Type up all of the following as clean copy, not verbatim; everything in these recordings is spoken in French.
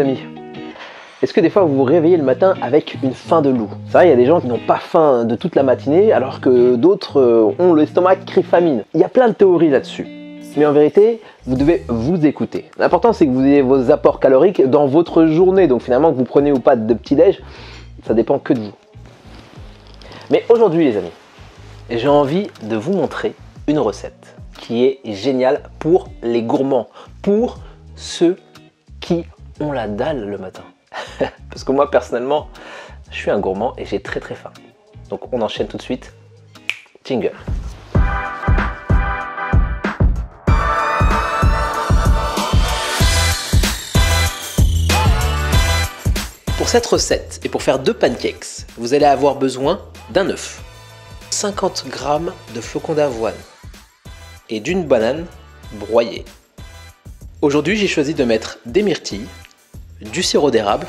amis, est-ce que des fois vous vous réveillez le matin avec une faim de loup? C'est vrai, il y a des gens qui n'ont pas faim de toute la matinée alors que d'autres ont l'estomac crie famine. Il y a plein de théories là-dessus. Mais en vérité, vous devez vous écouter. L'important c'est que vous ayez vos apports caloriques dans votre journée. Donc finalement que vous preniez ou pas de petit-déj, ça dépend que de vous. Mais aujourd'hui les amis, j'ai envie de vous montrer une recette qui est géniale pour les gourmands, pour ceux qui ont la dalle le matin. Parce que moi personnellement, je suis un gourmand et j'ai très faim. Donc on enchaîne tout de suite. Jingle. Pour cette recette et pour faire 2 pancakes, vous allez avoir besoin d'un œuf, 50 g de flocons d'avoine et d'une banane broyée. Aujourd'hui, j'ai choisi de mettre des myrtilles, du sirop d'érable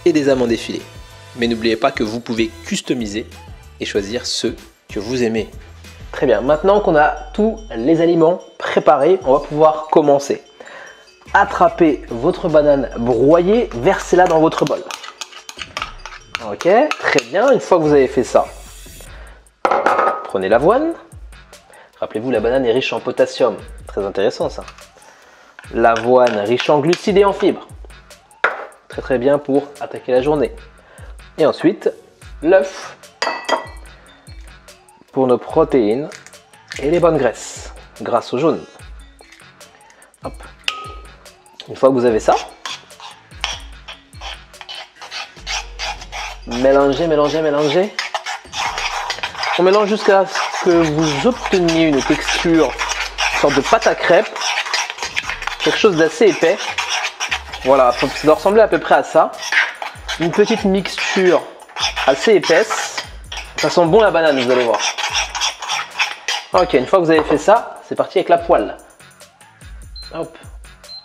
et des amandes effilées. Mais n'oubliez pas que vous pouvez customiser et choisir ceux que vous aimez. Très bien, maintenant qu'on a tous les aliments préparés, on va pouvoir commencer. Attrapez votre banane broyée, versez-la dans votre bol. Ok, très bien, une fois que vous avez fait ça, prenez l'avoine. Rappelez-vous, la banane est riche en potassium, très intéressant ça. L'avoine riche en glucides et en fibres. Très bien pour attaquer la journée. Et ensuite, l'œuf pour nos protéines et les bonnes graisses, grâce au jaune. Hop. Une fois que vous avez ça, mélangez. On mélange jusqu'à ce que vous obteniez une texture, une sorte de pâte à crêpes, quelque chose d'assez épais. Voilà, ça doit ressembler à peu près à ça. Une petite mixture assez épaisse. Ça sent bon la banane, vous allez voir. Ok, une fois que vous avez fait ça, c'est parti avec la poêle. Hop,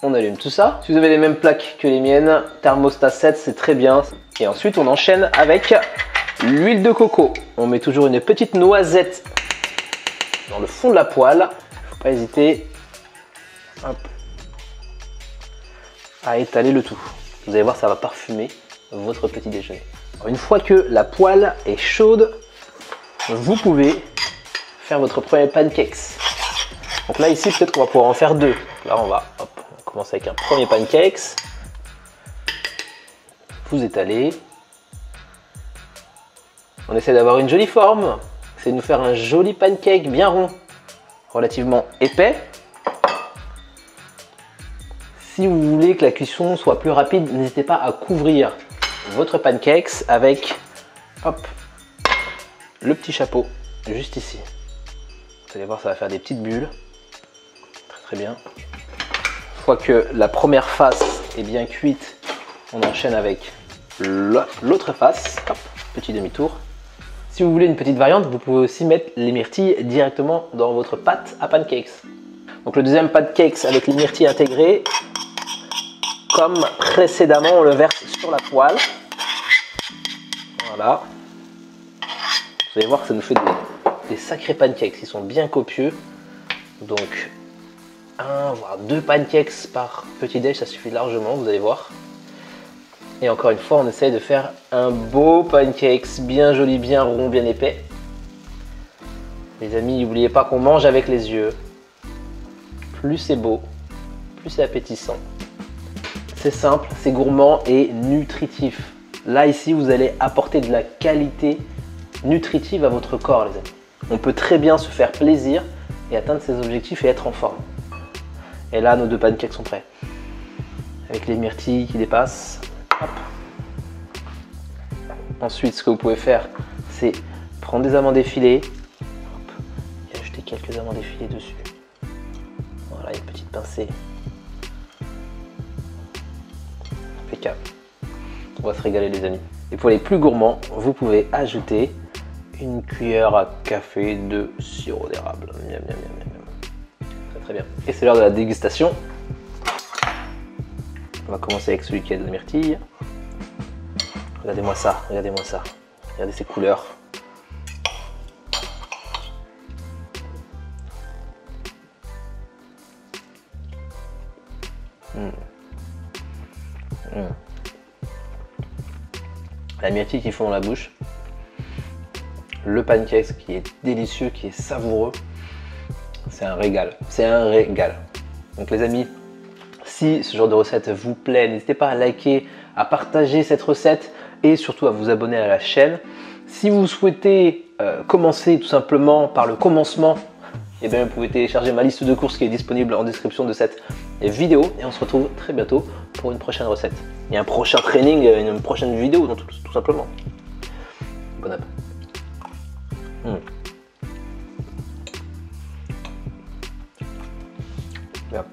on allume tout ça. Si vous avez les mêmes plaques que les miennes, thermostat 7, c'est très bien. Et ensuite, on enchaîne avec l'huile de coco. On met toujours une petite noisette dans le fond de la poêle. Il ne faut pas hésiter. Hop. À étaler le tout. Vous allez voir, ça va parfumer votre petit déjeuner. Alors, une fois que la poêle est chaude, vous pouvez faire votre premier pancakes. Donc là, ici, peut-être qu'on va pouvoir en faire 2. Là, on va commencer avec un premier pancakes. Vous étalez. On essaie d'avoir une jolie forme. C'est de nous faire un joli pancake bien rond, relativement épais. Si vous voulez que la cuisson soit plus rapide, n'hésitez pas à couvrir votre pancakes avec le petit chapeau juste ici. Vous allez voir, ça va faire des petites bulles. Très bien. Une fois que la première face est bien cuite, on enchaîne avec l'autre face. Hop, petit demi-tour. Si vous voulez une petite variante, vous pouvez aussi mettre les myrtilles directement dans votre pâte à pancakes. Donc le deuxième pancakes avec les myrtilles intégrées, comme précédemment, on le verse sur la poêle. Voilà. Vous allez voir que ça nous fait des sacrés pancakes. Ils sont bien copieux. Donc, 1 voire 2 pancakes par petit déj, ça suffit largement, vous allez voir. Et encore une fois, on essaye de faire un beau pancakes, bien joli, bien rond, bien épais. Les amis, n'oubliez pas qu'on mange avec les yeux. Plus c'est beau, plus c'est appétissant. C'est simple, c'est gourmand et nutritif. Là, ici, vous allez apporter de la qualité nutritive à votre corps, les amis. On peut très bien se faire plaisir et atteindre ses objectifs et être en forme. Et là, nos 2 pancakes sont prêts. Avec les myrtilles qui dépassent. Hop. Ensuite, ce que vous pouvez faire, c'est prendre des amandes effilées et ajouter quelques amandes effilées dessus. Voilà, une petite pincée. Impeccable. On va se régaler les amis. Et pour les plus gourmands, vous pouvez ajouter une cuillère à café de sirop d'érable. Miam, miam, miam, miam. Très bien. Et c'est l'heure de la dégustation. On va commencer avec celui qui a de la myrtille. Regardez-moi ça, regardez-moi ça. Regardez ces couleurs. La myrtille qui fond dans la bouche. Le pancake qui est délicieux, qui est savoureux. C'est un régal. C'est un régal. Donc les amis, si ce genre de recette vous plaît, n'hésitez pas à liker, à partager cette recette et surtout à vous abonner à la chaîne. Si vous souhaitez commencer tout simplement par le commencement, eh bien, vous pouvez télécharger ma liste de courses qui est disponible en description de cette vidéo. Et on se retrouve très bientôt pour une prochaine recette. Et un prochain training, une prochaine vidéo, donc tout simplement. Bon appétit. Bien.